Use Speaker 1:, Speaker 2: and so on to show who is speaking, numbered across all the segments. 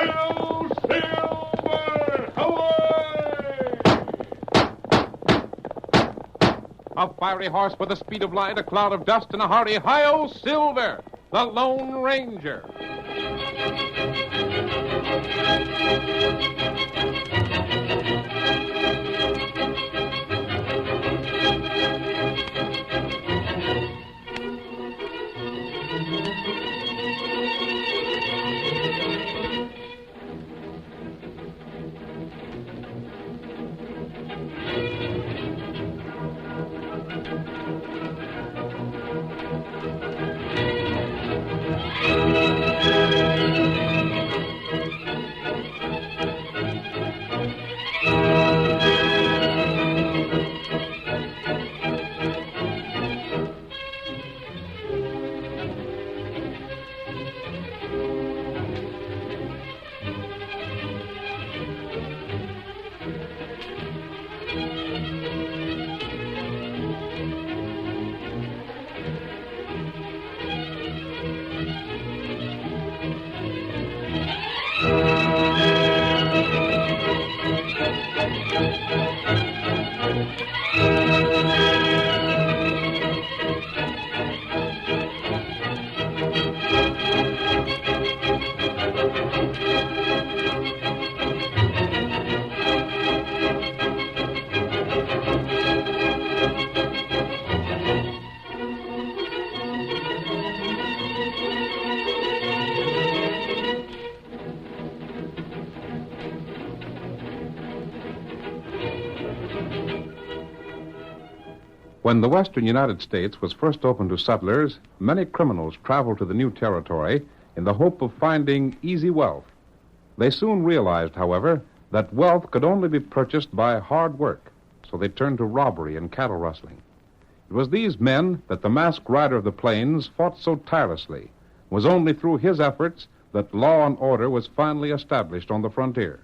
Speaker 1: Hail, Silver! Away!
Speaker 2: A fiery horse with the speed of light, a cloud of dust, and a hearty hi-yo, Silver, the Lone Ranger. When the western United States was first opened to settlers, many criminals traveled to the new territory in the hope of finding easy wealth. They soon realized, however, that wealth could only be purchased by hard work, so they turned to robbery and cattle rustling. It was these men that the masked rider of the plains fought so tirelessly. It was only through his efforts that law and order was finally established on the frontier.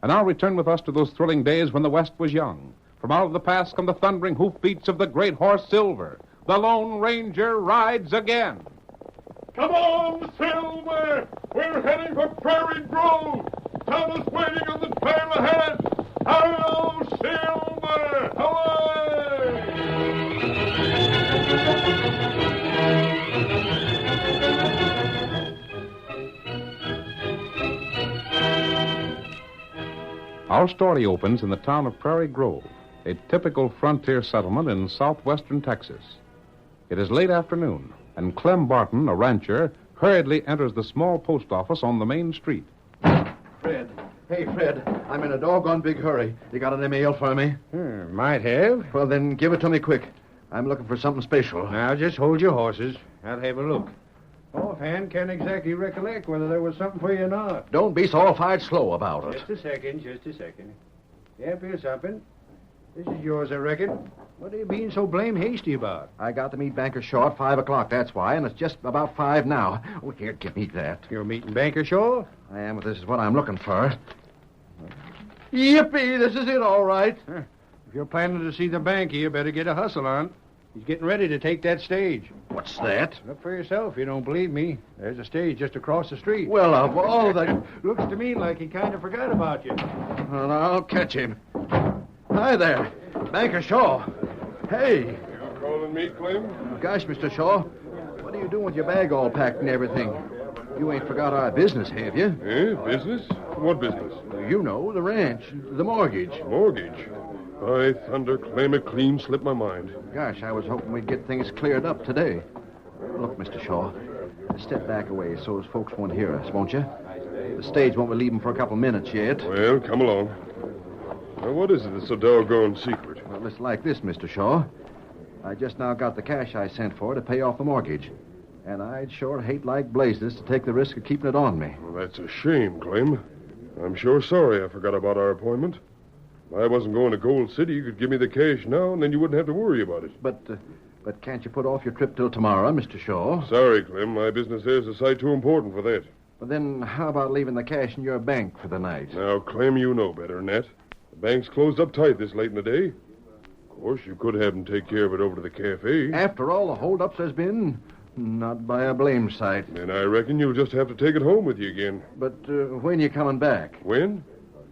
Speaker 2: And now return with us to those thrilling days when the West was young. From out of the past come the thundering hoofbeats of the great horse Silver. The Lone Ranger rides again.
Speaker 1: Come on, Silver! We're heading for Prairie Grove. Town is waiting on the trail ahead. Hello, Silver! Away!
Speaker 2: Our story opens in the town of Prairie Grove, a typical frontier settlement in southwestern Texas. It is late afternoon, and Clem Barton, a rancher, hurriedly enters the small post office on the main street.
Speaker 3: Fred. Hey, Fred. I'm in a doggone big hurry. You got any mail for me?
Speaker 4: Might have.
Speaker 3: Well, then give it to me quick. I'm looking for something special.
Speaker 4: Now, just hold your horses. I'll have a look. Offhand, can't exactly recollect whether there was something for you or not.
Speaker 3: Don't be so all-fired slow about it.
Speaker 4: Just a second. Yep, here's something. This is yours, I reckon. What are you being so blame hasty about?
Speaker 3: I got to meet Banker Shaw at 5 o'clock, that's why, and it's just about 5 now. Oh, here, give me that.
Speaker 4: You're meeting Banker Shaw?
Speaker 3: I am, but this is what I'm looking for. Yippee, this is it, all right.
Speaker 4: If you're planning to see the banker, you better get a hustle on. He's getting ready to take that stage.
Speaker 3: What's that?
Speaker 4: Look for yourself if you don't believe me. There's a stage just across the street.
Speaker 3: Well, of all the...
Speaker 4: Looks to me like he kind of forgot about you.
Speaker 3: Well, I'll catch him. Hi there, Banker Shaw. Hey.
Speaker 1: You calling me, Clem?
Speaker 3: Gosh, Mr. Shaw, what are you doing with your bag all packed and everything? You ain't forgot our business, have you?
Speaker 1: Eh, business? What business?
Speaker 3: You know, the ranch, the mortgage.
Speaker 1: Mortgage? By thunder, Clem, it clean slipped my mind.
Speaker 3: Gosh, I was hoping we'd get things cleared up today. Look, Mr. Shaw, step back a ways so as folks won't hear us, won't you? The stage won't be leaving for a couple minutes yet.
Speaker 1: Well, come along. Now, what is it that's so doggone secret?
Speaker 3: Well, it's like this, Mr. Shaw. I just now got the cash I sent for to pay off the mortgage. And I'd sure hate like blazes to take the risk of keeping it on me.
Speaker 1: Well, that's a shame, Clem. I'm sure sorry I forgot about our appointment. If I wasn't going to Gold City, you could give me the cash now, and then you wouldn't have to worry about it.
Speaker 3: But can't you put off your trip till tomorrow, Mr. Shaw?
Speaker 1: Sorry, Clem. My business there's a sight too important for that.
Speaker 3: Well, then how about leaving the cash in your bank for the night?
Speaker 1: Now, Clem, you know better than that. The bank's closed up tight this late in the day. Of course, you could have them take care of it over to the cafe.
Speaker 3: After all the holdups there's been, Not by a blame sight.
Speaker 1: And I reckon you'll just have to take it home with you again.
Speaker 3: But when you coming back?
Speaker 1: When?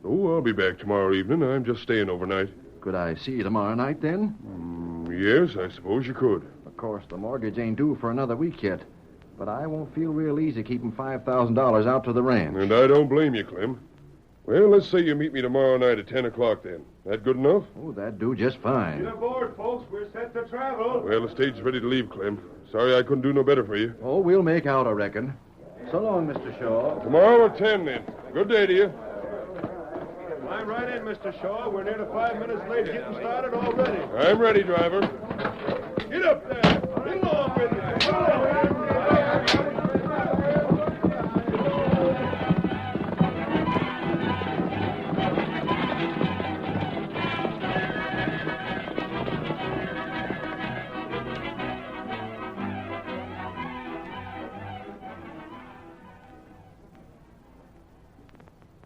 Speaker 1: Oh, I'll be back tomorrow evening. I'm just staying overnight.
Speaker 3: Could I see you tomorrow night, then?
Speaker 1: Yes, I suppose you could.
Speaker 3: Of course, the mortgage ain't due for another week yet. But I won't feel real easy keeping $5,000 out to the ranch.
Speaker 1: And I don't blame you, Clem. Well, let's say you meet me tomorrow night at 10 o'clock, then. That good enough?
Speaker 3: Oh, that'd do just fine.
Speaker 4: Get aboard, folks. We're set to travel.
Speaker 1: Well, the stage is ready to leave, Clem. Sorry I couldn't do no better for you.
Speaker 3: Oh, we'll make out, I reckon. So long, Mr. Shaw.
Speaker 1: Tomorrow at 10, then. Good day to you.
Speaker 4: I'm right in, Mr. Shaw. We're near to 5 minutes late getting started already.
Speaker 1: I'm ready, driver.
Speaker 4: Get up there. Get along with you.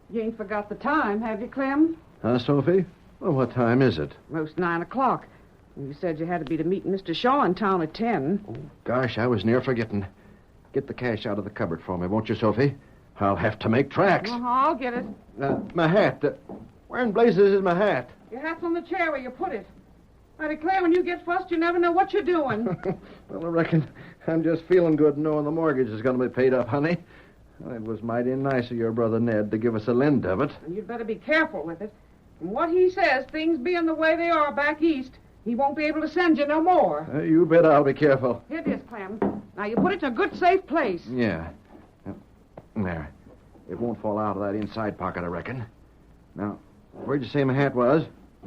Speaker 5: You ain't forgot the time, have you, Clem?
Speaker 3: Huh, Sophie? Well, what time is it?
Speaker 5: Most 9 o'clock. You said you had to be to meet Mr. Shaw in town at 10.
Speaker 3: Oh, gosh, I was near forgetting. Get the cash out of the cupboard for me, won't you, Sophie? I'll have to make tracks.
Speaker 5: I'll get it.
Speaker 3: My hat. Where in blazes is my hat?
Speaker 5: Your hat's on the chair where you put it. I declare, when you get fussed, you never know what you're doing.
Speaker 3: Well, I reckon I'm just feeling good knowing the mortgage is going to be paid up, honey. Well, it was mighty nice of your brother Ned to give us a lend of it.
Speaker 5: And you'd better be careful with it. From what he says, things being the way they are back east, he won't be able to send you no more.
Speaker 3: You bet I'll be careful.
Speaker 5: Here it is, Clem. Now, you put it in a good, safe place.
Speaker 3: Yeah. There. It won't fall out of that inside pocket, I reckon. Now, where'd you say my hat was?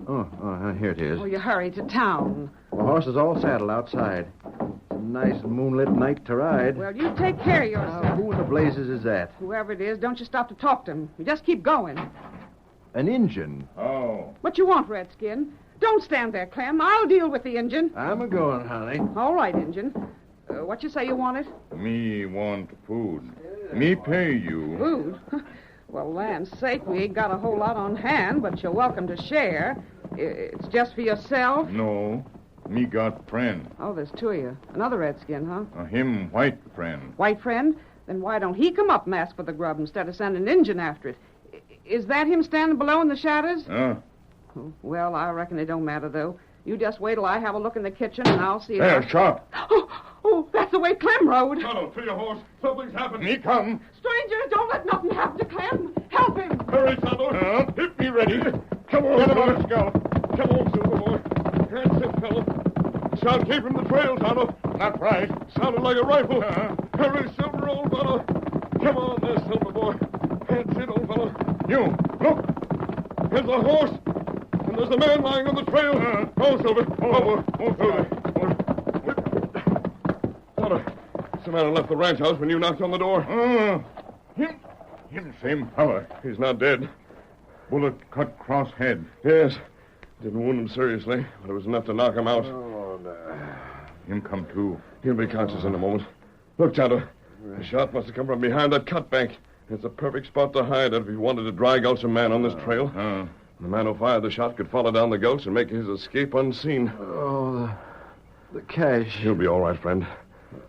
Speaker 3: Oh, here it is.
Speaker 5: Oh, you hurry to town.
Speaker 3: The horse is all saddled outside. It's a nice moonlit night to ride.
Speaker 5: Well, you take care of yourself.
Speaker 3: Who in the blazes is that?
Speaker 5: Whoever it is, don't you stop to talk to him. You just keep going.
Speaker 3: An Injun.
Speaker 1: Oh.
Speaker 5: What you want, Redskin? Don't stand there, Clem. I'll deal with the Injun.
Speaker 3: I'm a-going, honey.
Speaker 5: All right, Injun. What you say you wanted?
Speaker 6: Me want food. Me pay you.
Speaker 5: Food? Well, land's sake, we ain't got a whole lot on hand, but you're welcome to share. It's just for yourself?
Speaker 6: No. Me got friend.
Speaker 5: Oh, there's two of you. Another Redskin, huh?
Speaker 6: Him white friend.
Speaker 5: White friend? Then why don't he come up and ask for the grub instead of sending an Injun after it? Is that him standing below in the shadows? Well, I reckon it don't matter, though. You just wait till I have a look in the kitchen, and I'll see if
Speaker 6: There, shot.
Speaker 5: Oh, that's the way Clem rode.
Speaker 1: Tonto, to your horse. Something's happened.
Speaker 6: Me come.
Speaker 5: Strangers, don't let nothing happen to Clem. Help him.
Speaker 1: Hurry, Tonto. Hit me ready. Come on,
Speaker 6: Get him on
Speaker 1: Silver.
Speaker 6: the scalp.
Speaker 1: Come on, Silver boy. That's it, fellow. Sound came from the trail, Tonto.
Speaker 6: Not right.
Speaker 1: Sounded like a rifle. Hurry, Silver, old fellow. Come on there, Silver boy. That's it, old fellow.
Speaker 6: You, look.
Speaker 1: There's a horse. And there's a man lying on the trail. Oh, Silver. Tonto, some man left the ranch house when you knocked on the door.
Speaker 6: Him same fella.
Speaker 1: He's not dead.
Speaker 6: Bullet cut cross head.
Speaker 1: Yes. Didn't wound him seriously, but it was enough to knock him out.
Speaker 6: Him come too.
Speaker 1: He'll be conscious in a moment. Look, Tonto. The shot must have come from behind that cut bank. It's a perfect spot to hide if he wanted to dry gulch a man on this trail. The man who fired the shot could follow down the gulch and make his escape unseen.
Speaker 3: Oh, the cash.
Speaker 1: You'll be all right, friend.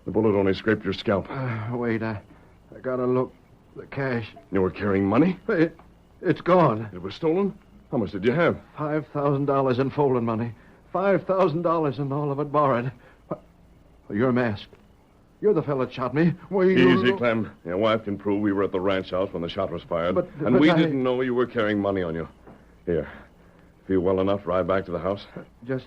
Speaker 1: The bullet only scraped your scalp.
Speaker 3: Wait, I gotta look. The cash.
Speaker 1: You were carrying money?
Speaker 3: It's gone.
Speaker 1: It was stolen? How much did you have?
Speaker 3: $5,000 in folding money. $5,000 and all of it borrowed. You're masked. You're the fellow that shot me.
Speaker 1: Easy, Clem. Your wife can prove we were at the ranch house when the shot was fired.
Speaker 3: But
Speaker 1: we
Speaker 3: I...
Speaker 1: didn't know you were carrying money on you. Here. Feel well enough to ride back to the house?
Speaker 3: Just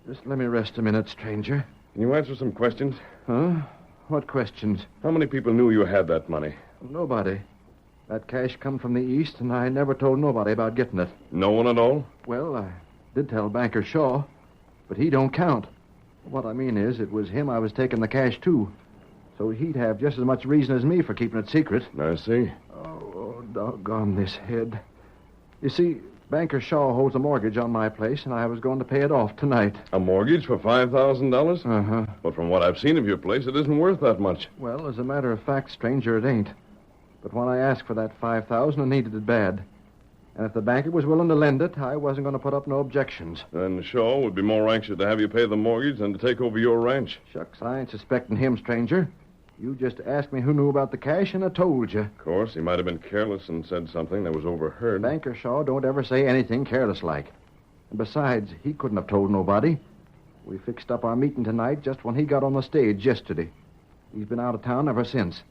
Speaker 3: let me rest a minute, stranger.
Speaker 1: Can you answer some questions?
Speaker 3: Huh? What questions?
Speaker 1: How many people knew you had that money?
Speaker 3: Nobody. That cash come from the east, and I never told nobody about getting it.
Speaker 1: No one at all?
Speaker 3: Well, I did tell Banker Shaw, but he don't count. What I mean is, it was him I was taking the cash to. So he'd have just as much reason as me for keeping it secret.
Speaker 1: I see.
Speaker 3: Oh, doggone this head. You see, Banker Shaw holds a mortgage on my place, and I was going to pay it off tonight.
Speaker 1: A mortgage for $5,000?
Speaker 3: Uh-huh.
Speaker 1: But from what I've seen of your place, it isn't worth that much.
Speaker 3: Well, as a matter of fact, stranger, it ain't. But when I asked for that $5,000, I needed it bad. And if the banker was willing to lend it, I wasn't going to put up no objections.
Speaker 1: Then Shaw would be more anxious to have you pay the mortgage than to take over your ranch.
Speaker 3: Shucks, I ain't suspecting him, stranger. You just asked me who knew about the cash, and I told you.
Speaker 1: Of course, he might have been careless and said something that was overheard.
Speaker 3: Banker Shaw don't ever say anything careless-like. And besides, he couldn't have told nobody. We fixed up our meeting tonight just when he got on the stage yesterday. He's been out of town ever since.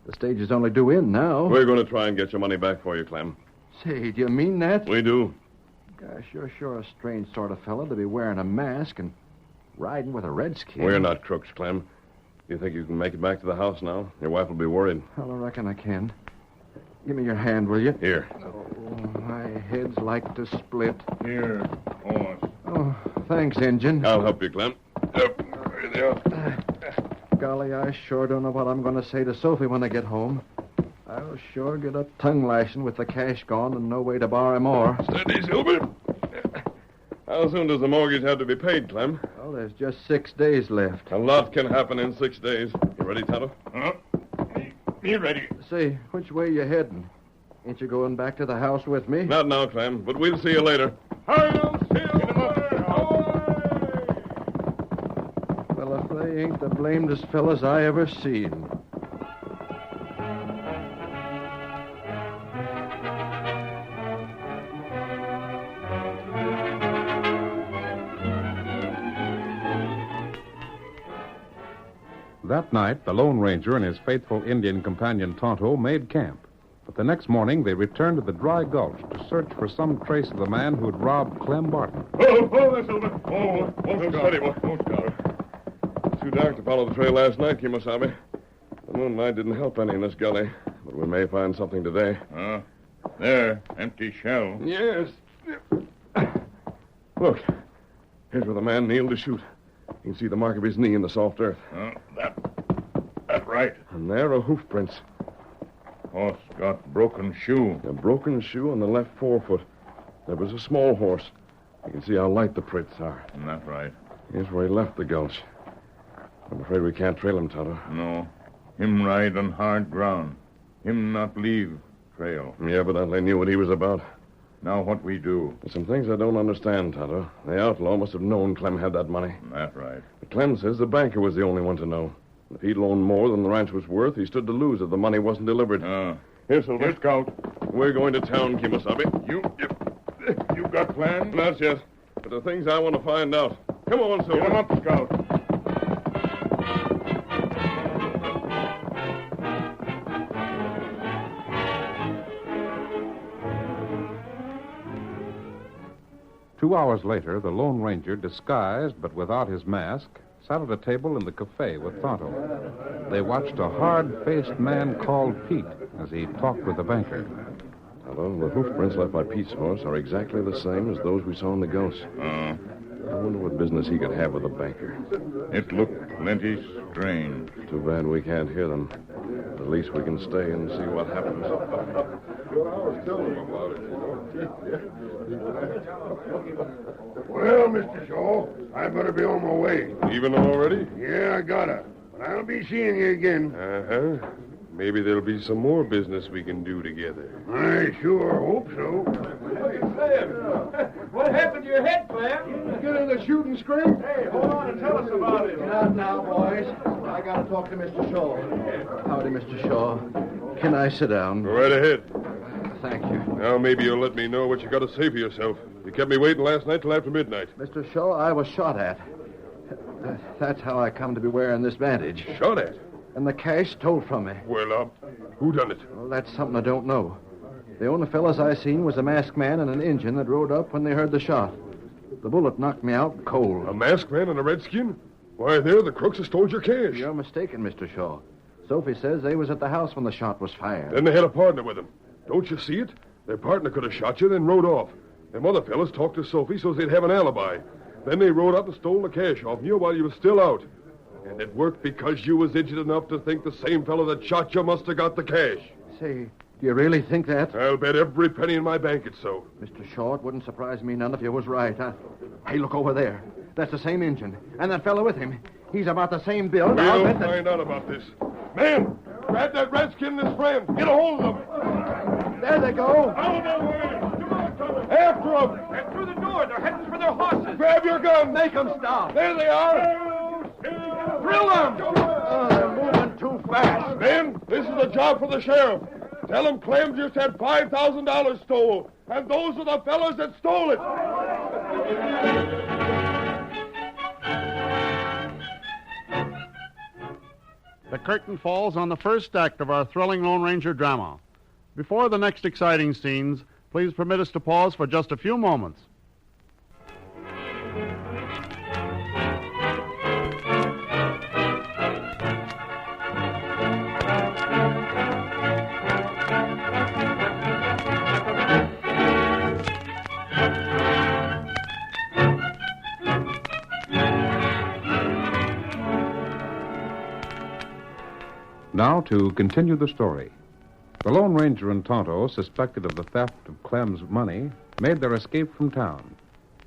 Speaker 3: The stage is only due in now.
Speaker 1: We're going to try and get your money back for you, Clem.
Speaker 3: Say, do you mean that?
Speaker 1: We do.
Speaker 3: Gosh, you're sure a strange sort of fella to be wearing a mask and riding with a redskin.
Speaker 1: We're not crooks, Clem. You think you can make it back to the house now? Your wife will be worried.
Speaker 3: Well, I reckon I can. Give me your hand, will you?
Speaker 1: Here.
Speaker 3: Oh, my head's like to split.
Speaker 6: Here, horse.
Speaker 3: Oh, thanks, Injun.
Speaker 1: I'll help you, Clem. Yep. Right there.
Speaker 3: Golly, I sure don't know what I'm going to say to Sophie when I get home. I'll sure get a tongue lashing with the cash gone and no way to borrow more.
Speaker 1: Steady, Silver. How soon does the mortgage have to be paid, Clem?
Speaker 3: Well, there's just 6 days left.
Speaker 1: A lot can happen in 6 days. You ready, Tonto?
Speaker 6: Me ready.
Speaker 3: Say, which way you heading? Ain't you going back to the house with me?
Speaker 1: Not now, Clem, but we'll see you later.
Speaker 6: Hi-yo, Silver!
Speaker 3: Well, if they ain't the blamedest fellas I ever seen.
Speaker 2: That night, the Lone Ranger and his faithful Indian companion Tonto made camp. But the next morning, they returned to the dry gulch to search for some trace of the man who had robbed Clem Barton.
Speaker 1: Oh, there, Silver. Oh, steady, boy. It's too dark to follow the trail last night, Kimosabe. The moonlight didn't help any in this gully, but we may find something today.
Speaker 6: There, empty shell.
Speaker 1: Yes. Look, here's where the man kneeled to shoot. You can see the mark of his knee in the soft earth.
Speaker 6: That right.
Speaker 1: And there are hoof prints.
Speaker 6: Horse got broken shoe.
Speaker 1: A broken shoe on the left forefoot. There was a small horse. You can see how light the prints are.
Speaker 6: That right.
Speaker 1: Here's where he left the gulch. I'm afraid we can't trail him, Tonto.
Speaker 6: No. Him ride on hard ground. Him not leave trail.
Speaker 1: He evidently knew what he was about.
Speaker 6: Now what we do?
Speaker 1: There's some things I don't understand, Tonto. The outlaw must have known Clem had that money.
Speaker 6: That right.
Speaker 1: But Clem says the banker was the only one to know. If he'd loaned more than the ranch was worth, he stood to lose if the money wasn't delivered. Here, Silver.
Speaker 6: Here, Scout.
Speaker 1: We're going to town, Kimosabe.
Speaker 6: You got plans?
Speaker 1: Not yet. But the things I want to find out. Come on, Silver.
Speaker 6: Get 'em up, Scout.
Speaker 2: Two hours later, the Lone Ranger, disguised but without his mask, sat at a table in the cafe with Tonto. They watched a hard-faced man called Pete as he talked with the banker.
Speaker 1: Tonto, the hoof prints left by Pete's horse are exactly the same as those we saw in the gulch. I wonder what business he could have with the banker.
Speaker 6: It looked plenty strange.
Speaker 1: Too bad we can't hear them. At least we can stay and see what happens.
Speaker 7: Well, Mr. Shaw, I better be on my way.
Speaker 1: Leaving already?
Speaker 7: Yeah, I gotta. But I'll be seeing you again.
Speaker 1: Uh-huh. Maybe there'll be some more business we can do together.
Speaker 7: I sure hope so.
Speaker 8: What happened to your head, Clem?
Speaker 7: Get in the shooting scrape?
Speaker 8: Hey, hold on and tell us about it.
Speaker 3: Not now, boys. I gotta talk to Mr. Shaw. Howdy, Mr. Shaw. Can I sit down?
Speaker 1: Go right ahead.
Speaker 3: Thank you.
Speaker 1: Now maybe you'll let me know what you got to say for yourself. You kept me waiting last night till after midnight.
Speaker 3: Mr. Shaw, I was shot at. That's how I come to be wearing this bandage.
Speaker 1: Shot at?
Speaker 3: And the cash stole from me.
Speaker 1: Well, who done it?
Speaker 3: Well, that's something I don't know. The only fellas I seen was a masked man and an Injun that rode up when they heard the shot. The bullet knocked me out cold.
Speaker 1: A masked man and a redskin? Why, they're the crooks that stole your cash.
Speaker 3: You're mistaken, Mr. Shaw. Sophie says they was at the house when the shot was fired.
Speaker 1: Then they had a partner with them. Don't you see it? Their partner could have shot you, then rode off. Them other fellas talked to Sophie so they'd have an alibi. Then they rode up and stole the cash off you while you were still out. And it worked because you was injured enough to think the same fellow that shot you must have got the cash.
Speaker 3: Say, do you really think that?
Speaker 1: I'll bet every penny in my bank it's so.
Speaker 3: Mr. Shaw, it wouldn't surprise me none if you was right. Hey, look over there. That's the same Injun. And that fellow with him. He's about the same build. I'll
Speaker 1: We'll
Speaker 3: bet that...
Speaker 1: find out about this. Man, grab that redskin and his friend. Get a hold of them.
Speaker 3: There they go.
Speaker 1: Out of the way. After them!
Speaker 8: Get through the door. They're heading for their horses.
Speaker 1: Grab your guns!
Speaker 4: Make them stop.
Speaker 1: There they are!
Speaker 8: Drill them.
Speaker 4: They're moving too fast.
Speaker 1: Men, this is a job for the sheriff. Tell him Clem just had $5,000 stole, and those are the fellas that stole it.
Speaker 9: The curtain falls on the first act of our thrilling Lone Ranger drama. Before the next exciting scenes, please permit us to pause for just a few moments.
Speaker 2: Now to continue the story. The Lone Ranger and Tonto, suspected of the theft of Clem's money, made their escape from town.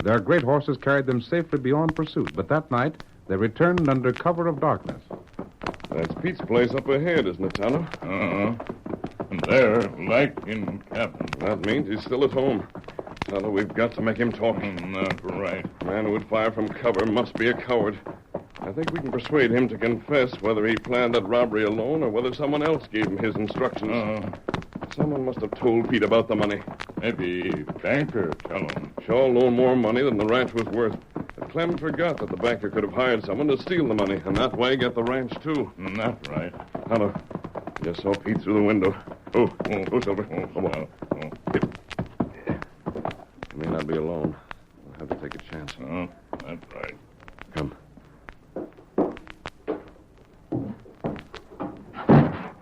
Speaker 2: Their great horses carried them safely beyond pursuit, but that night they returned under cover of darkness.
Speaker 6: That's Pete's place up ahead, isn't it, Tonto?
Speaker 1: And there, light in cabin.
Speaker 6: That means he's still at home. Tonto, we've got to make him talk.
Speaker 1: That's right.
Speaker 6: A man who would fire from cover must be a coward. I think we can persuade him to confess whether he planned that robbery alone or whether someone else gave him his instructions. Someone must have told Pete about the money.
Speaker 1: Maybe banker tell him.
Speaker 6: Shaw loaned more money than the ranch was worth. But Clem forgot that the banker could have hired someone to steal the money, and that way get the ranch, too.
Speaker 1: That's right.
Speaker 6: Tonto, just saw Pete through the window. Oh, Silver. Come on. He may not be alone. We'll have to take a chance.
Speaker 1: That's right.
Speaker 6: Come.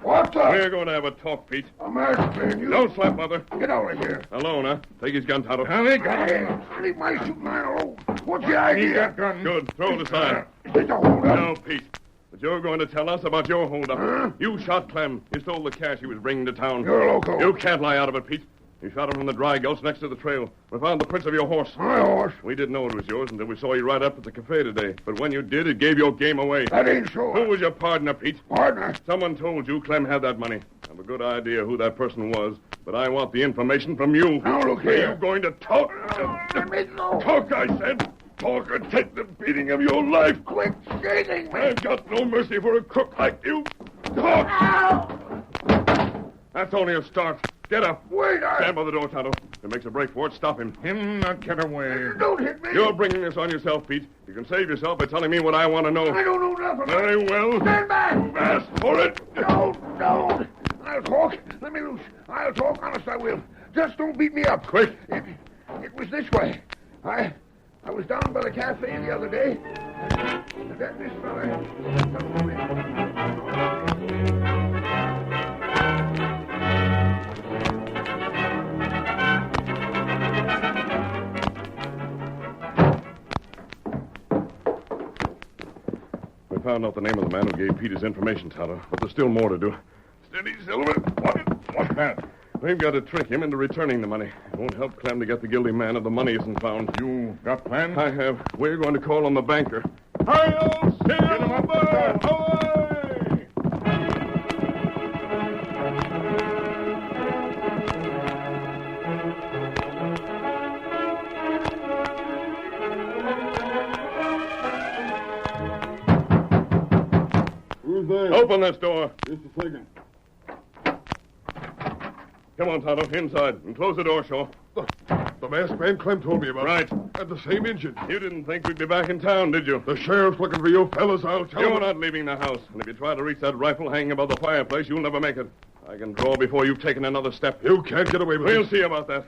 Speaker 7: What the?
Speaker 6: We're going to have a talk, Pete.
Speaker 7: I'm asking you.
Speaker 6: Don't slap, Mother.
Speaker 7: Get out of here.
Speaker 6: Alone, huh? Take his gun, Tonto.
Speaker 7: Leave my shooting iron alone. What's the idea?
Speaker 6: Good. Throw it aside.
Speaker 7: Is this a hold-up?
Speaker 6: No, Pete. But you're going to tell us about your holdup.
Speaker 7: Huh?
Speaker 6: You shot Clem. You stole the cash he was bringing to town.
Speaker 7: You're loco.
Speaker 6: You can't lie out of it, Pete. You shot him from the dry gulch next to the trail. We found the prints of your horse.
Speaker 7: My horse?
Speaker 6: We didn't know it was yours until we saw you right up at the cafe today. But when you did, it gave your game away.
Speaker 7: That ain't so.
Speaker 6: Who was your partner, Pete?
Speaker 7: Partner?
Speaker 6: Someone told you Clem had that money. I have a good idea who that person was, but I want the information from you.
Speaker 7: Now, look
Speaker 6: Are
Speaker 7: here.
Speaker 6: you going to talk?
Speaker 7: Let me go.
Speaker 6: Talk, I said. Talk or take the beating of your life.
Speaker 7: Quit shaking me.
Speaker 6: I've got no mercy for a crook like you. Talk!
Speaker 7: Ow!
Speaker 6: That's only a start. Get up.
Speaker 7: Wait,
Speaker 6: Stand by the door, Tonto. If he makes a break for it, stop him.
Speaker 1: Him not get away.
Speaker 7: Don't hit me.
Speaker 6: You're bringing this on yourself, Pete. You can save yourself by telling me what I want to know.
Speaker 7: I don't know nothing.
Speaker 6: Very well.
Speaker 7: Stand back.
Speaker 6: Ask for it.
Speaker 7: Don't. I'll talk. Let me loose. I'll talk. Honest, I will. Just don't beat me up.
Speaker 6: Quick.
Speaker 7: It was this way. I was down by the cafe the other day. And that this fella...
Speaker 6: We found out the name of the man who gave Pete his information, Tonto, but there's still more to do. Steady, Silver. What's that? We've got to trick him into returning the money. It won't help Clem to get the guilty man if the money isn't found.
Speaker 1: You got plans?
Speaker 6: I have. We're going to call on the banker.
Speaker 1: I'll see him up there.
Speaker 7: Who's there?
Speaker 6: Open this door.
Speaker 7: Just a second.
Speaker 6: Come on, Tonto. Inside. And close the door, Shaw.
Speaker 1: The masked man Clem told me about.
Speaker 6: Right.
Speaker 1: And the same engine.
Speaker 6: You didn't think we'd be back in town, did you?
Speaker 1: The sheriff's looking for you fellas. I'll tell
Speaker 6: You're
Speaker 1: him.
Speaker 6: not leaving the house. And if you try to reach that rifle hanging above the fireplace, you'll never make it. I can draw before you've taken another step.
Speaker 1: You can't get away with
Speaker 6: We'll
Speaker 1: this.
Speaker 6: see about that.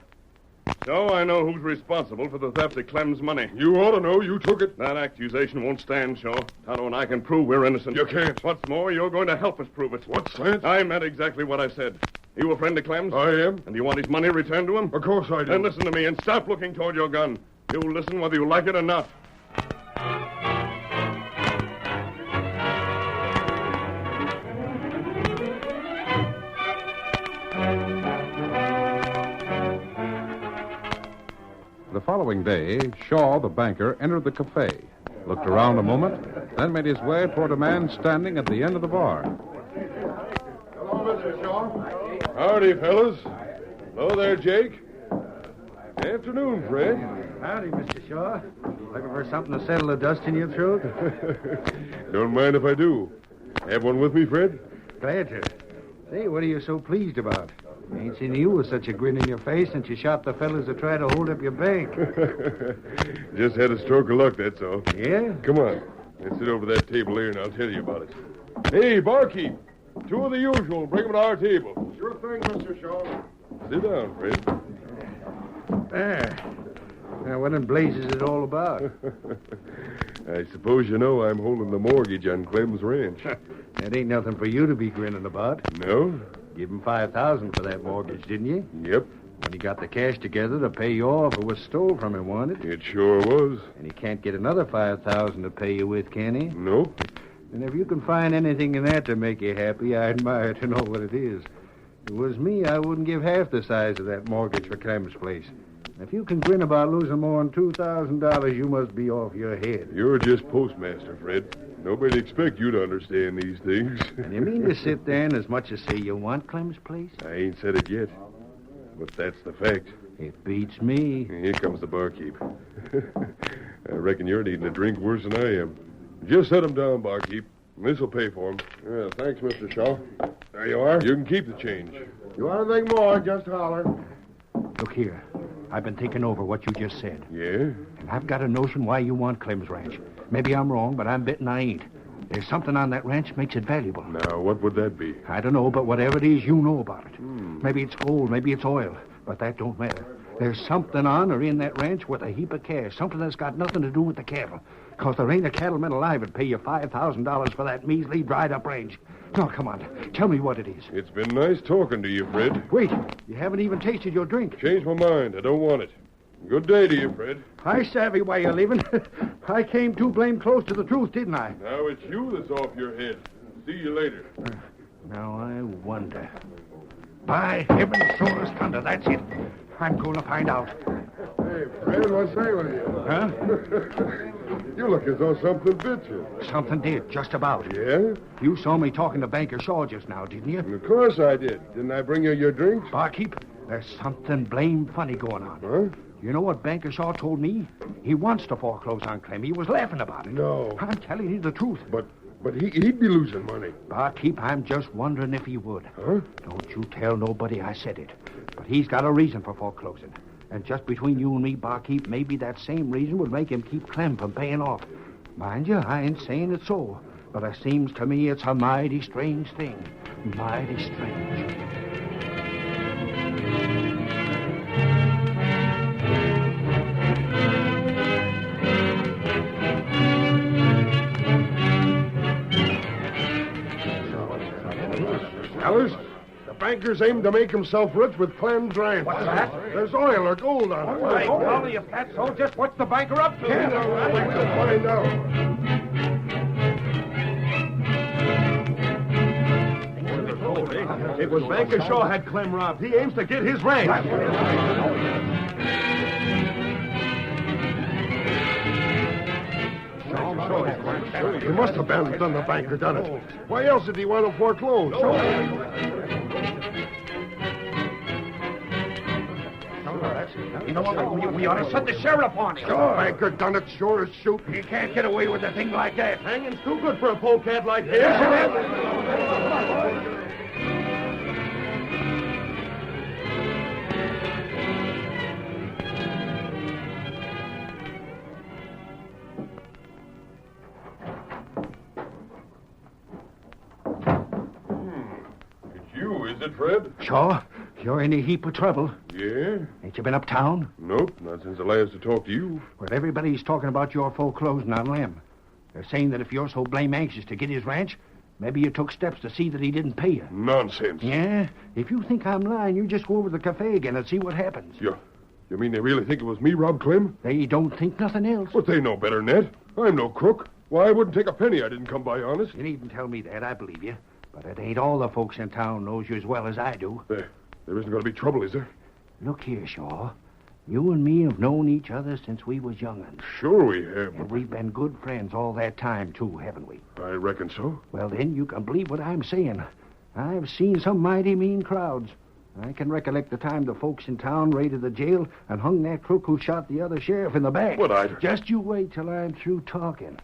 Speaker 6: So I know who's responsible for the theft of Clem's money.
Speaker 1: You ought to know. You took it.
Speaker 6: That accusation won't stand, Shaw. Tonto and I can prove we're innocent.
Speaker 1: You can't.
Speaker 6: What's more, you're going to help us prove it.
Speaker 1: What sense?
Speaker 6: I meant exactly what I said. You a friend of Clem's?
Speaker 1: I am.
Speaker 6: And you want his money returned to him?
Speaker 1: Of course I do.
Speaker 6: Then listen to me and stop looking toward your gun. You'll listen whether you like it or not.
Speaker 2: The following day, Shaw, the banker, entered the cafe, looked around a moment, then made his way toward a man standing at the end of the bar.
Speaker 1: Hello, Mr. Shaw. Howdy, fellas. Hello there, Jake.
Speaker 6: Afternoon, Fred.
Speaker 4: Howdy, Mr. Shaw. Looking for something to settle the dust in your throat?
Speaker 6: Don't mind if I do. Have one with me, Fred?
Speaker 4: Glad to. Say, what are you so pleased about? Ain't seen you with such a grin in your face since you shot the fellas that tried to hold up your bank.
Speaker 6: Just had a stroke of luck, that's all.
Speaker 4: Yeah?
Speaker 6: Come on. Let's sit over that table there and I'll tell you about it. Hey, barkeep. 2 of the usual. Bring them to our table.
Speaker 1: Sure thing, Mr. Shaw.
Speaker 6: Sit down, Fred.
Speaker 4: There. Now, what in blazes is it all about?
Speaker 6: I suppose you know I'm holding the mortgage on Clem's ranch.
Speaker 4: That ain't nothing for you to be grinning about.
Speaker 6: No?
Speaker 4: Give him $5,000 for that mortgage, didn't you?
Speaker 6: Yep.
Speaker 4: When he got the cash together to pay you off, it was stole from him, wasn't it?
Speaker 6: It sure was.
Speaker 4: And he can't get another $5,000 to pay you with, can he?
Speaker 6: No?
Speaker 4: And if you can find anything in that to make you happy, I admire to know what it is. If it was me, I wouldn't give half the size of that mortgage for Clem's place. If you can grin about losing more than $2,000, you must be off your head.
Speaker 6: You're just postmaster, Fred. Nobody'd expect you to understand these things.
Speaker 4: And you mean to sit there and as much as say you want Clem's place?
Speaker 6: I ain't said it yet. But that's the fact.
Speaker 4: It beats me.
Speaker 6: Here comes the barkeep. I reckon you're needing a drink worse than I am. Just set him down, barkeep. This'll pay for him.
Speaker 1: Yeah, thanks, Mr. Shaw. There you are.
Speaker 6: You can keep the change.
Speaker 1: You want anything more, just holler.
Speaker 4: Look here. I've been thinking over what you just said.
Speaker 6: Yeah?
Speaker 4: And I've got a notion why you want Clem's ranch. Maybe I'm wrong, but I'm betting I ain't. There's something on that ranch makes it valuable.
Speaker 6: Now, what would that be?
Speaker 4: I don't know, but whatever it is, you know about it. Maybe it's gold, maybe it's oil, but that don't matter. There's something on or in that ranch with a heap of cash, something that's got nothing to do with the cattle. Because there ain't a cattleman alive that'd pay you $5,000 for that measly, dried-up range. Now, come on, tell me what it is.
Speaker 6: It's been nice talking to you, Fred.
Speaker 4: Wait, you haven't even tasted your drink.
Speaker 6: Changed my mind. I don't want it. Good day to you, Fred.
Speaker 4: I savvy why you're leaving. I came too blame close to the truth, didn't I?
Speaker 6: Now it's you that's off your head. See you later.
Speaker 4: Now I wonder. By heaven, sure as thunder, that's it. I'm going to find out.
Speaker 1: Hey, Fred, what's wrong with you?
Speaker 4: Huh?
Speaker 1: You look as though something bit you.
Speaker 4: Something did, just about.
Speaker 1: Yeah?
Speaker 4: You saw me talking to Banker Shaw just now, didn't you?
Speaker 1: Of course I did. Didn't I bring you your drinks?
Speaker 4: Barkeep, there's something blame funny going on.
Speaker 1: Huh?
Speaker 4: You know what Banker Shaw told me? He wants to foreclose on Clem. He was laughing about it.
Speaker 1: No.
Speaker 4: I'm telling you the truth.
Speaker 1: But he'd be losing money.
Speaker 4: Barkeep, I'm just wondering if he would.
Speaker 1: Huh?
Speaker 4: Don't you tell nobody I said it. But he's got a reason for foreclosing. And just between you and me, Barkeep, maybe that same reason would make him keep Clem from paying off. Mind you, I ain't saying it's so. But it seems to me it's a mighty strange thing. Mighty strange.
Speaker 1: Fellas, the bankers aim to make himself rich with Clem's ranch.
Speaker 8: What's that?
Speaker 1: There's oil or gold on it.
Speaker 8: Hey, Golly, if that's so, just what's the banker up to?
Speaker 1: We'll find out.
Speaker 8: It was Banker Shaw had Clem robbed. He aims to get his ranch.
Speaker 1: He must have done the banker done it. Why else did he want to foreclose?
Speaker 8: You know what? We ought to set the sheriff on him.
Speaker 1: Banker done it, sure as shoot.
Speaker 8: You can't get away with a thing like that. Hanging's too good for a polecat like this. Isn't it?
Speaker 6: It's you, is it, Fred?
Speaker 4: Shaw, you're in a heap of trouble.
Speaker 6: Yeah?
Speaker 4: Ain't you been uptown?
Speaker 6: Nope, not since I last to talk to you.
Speaker 4: Well, everybody's talking about your foreclosing on Lem. They're saying that if you're so blame anxious to get his ranch, maybe you took steps to see that he didn't pay you.
Speaker 6: Nonsense.
Speaker 4: Yeah? If you think I'm lying, you just go over to the cafe again and see what happens.
Speaker 6: You mean they really think it was me, Rob Clem?
Speaker 4: They don't think nothing else.
Speaker 6: But they know better than that. I'm no crook. Why, I wouldn't take a penny I didn't come by honest.
Speaker 4: You needn't tell me that. I believe you. But it ain't all the folks in town knows you as well as I do.
Speaker 6: There isn't going to be trouble, is there?
Speaker 4: Look here, Shaw. You and me have known each other since we was young'uns.
Speaker 6: Sure we have.
Speaker 4: And we've been good friends all that time, too, haven't we?
Speaker 6: I reckon so.
Speaker 4: Well, then, you can believe what I'm saying. I've seen some mighty mean crowds. I can recollect the time the folks in town raided the jail and hung that crook who shot the other sheriff in the back.
Speaker 6: What, I...
Speaker 4: Just you wait till I'm through talking.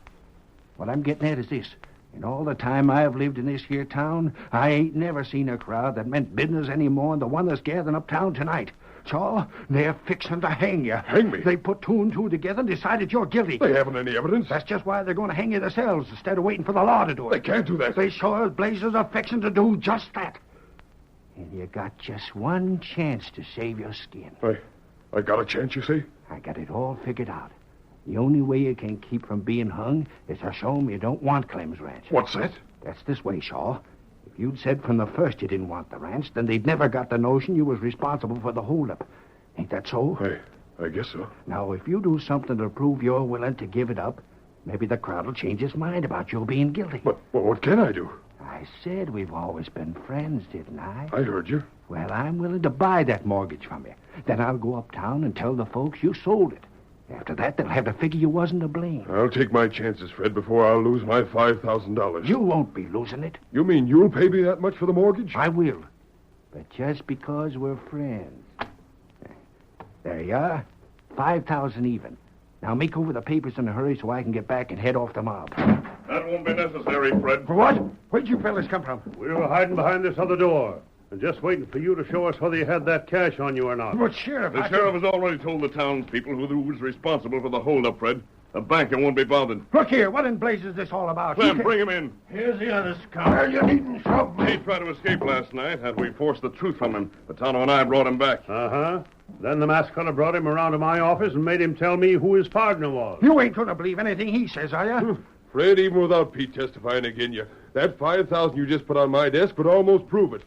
Speaker 4: What I'm getting at is this. In all the time I've lived in this here town, I ain't never seen a crowd that meant business any more than the one that's gathering uptown tonight. So, they're fixing to hang you.
Speaker 6: Hang me?
Speaker 4: They put two and two together and decided you're guilty.
Speaker 6: They haven't any evidence.
Speaker 4: That's just why they're going to hang you themselves instead of waiting for the law to do it.
Speaker 6: They can't do that.
Speaker 4: They sure as blazes are fixing to do just that. And you got just one chance to save your skin.
Speaker 6: I got a chance, you say?
Speaker 4: I got it all figured out. The only way you can keep from being hung is to show 'em you don't want Clem's ranch.
Speaker 6: What's that?
Speaker 4: That's this way, Shaw. If you'd said from the first you didn't want the ranch, then they'd never got the notion you was responsible for the holdup. Ain't that so?
Speaker 6: I guess so.
Speaker 4: Now, if you do something to prove you're willing to give it up, maybe the crowd will change its mind about your being guilty.
Speaker 6: But what can I do?
Speaker 4: I said we've always been friends, didn't I?
Speaker 6: I heard you.
Speaker 4: Well, I'm willing to buy that mortgage from you. Then I'll go uptown and tell the folks you sold it. After that, they'll have to figure you wasn't to blame.
Speaker 6: I'll take my chances, Fred, before I'll lose my $5,000.
Speaker 4: You won't be losing it.
Speaker 6: You mean you'll pay me that much for the mortgage?
Speaker 4: I will. But just because we're friends. There you are. 5,000 even. Now make over the papers in a hurry so I can get back and head off the mob.
Speaker 6: That won't be necessary, Fred.
Speaker 4: For what? Where'd you fellas come from?
Speaker 8: We were hiding behind this other door and just waiting for you to show us whether you had that cash on you or not.
Speaker 4: But, Sheriff,
Speaker 6: The sheriff has already told the townspeople who was responsible for the holdup, Fred. The banker won't be bothered.
Speaker 4: Look here, what in blazes is this all about?
Speaker 6: Clem, bring him in.
Speaker 8: Here's the others, come.
Speaker 7: Well, you needn't shove
Speaker 6: He
Speaker 7: me.
Speaker 6: tried to escape last night after we forced the truth from him. But Tonto and I brought him back.
Speaker 8: Uh-huh. Then the masked fella brought him around to my office and made him tell me who his partner was.
Speaker 4: You ain't going to believe anything he says, are you?
Speaker 6: Fred, even without Pete testifying again you, that $5,000 you just put on my desk would almost prove it.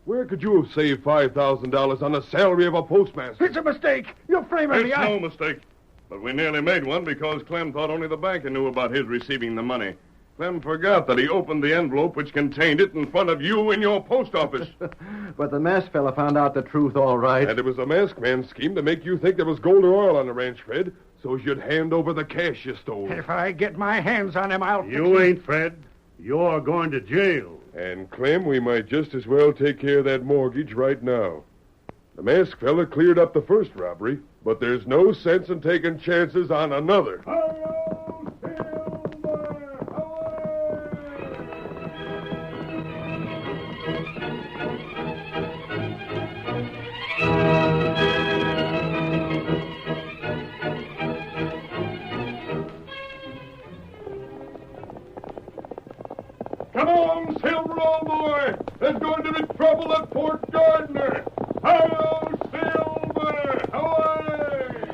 Speaker 6: Where could you have saved $5,000 on the salary of a postmaster?
Speaker 4: It's a mistake. You're framing me.
Speaker 6: It's no mistake. But we nearly made one because Clem thought only the banker knew about his receiving the money. Clem forgot that he opened the envelope which contained it in front of you in your post office.
Speaker 3: But the masked fella found out the truth all right.
Speaker 6: And it was the masked man's scheme to make you think there was gold or oil on the ranch, Fred, so you'd hand over the cash you stole.
Speaker 4: If I get my hands on him, I'll...
Speaker 8: You ain't, Fred. You're going to jail.
Speaker 6: And, Clem, we might just as well take care of that mortgage right now. The masked fella cleared up the first robbery, but there's no sense in taking chances on another.
Speaker 1: Come on, Silver, old boy. There's going to be trouble at Fort Gardner. Hi-yo, Silver! Away!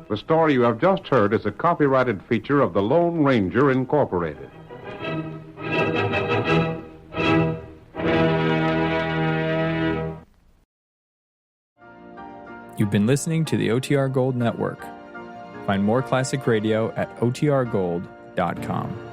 Speaker 2: The story you have just heard is a copyrighted feature of the Lone Ranger, Incorporated.
Speaker 10: You've been listening to the OTR Gold Network. Find more classic radio at otrgold.com.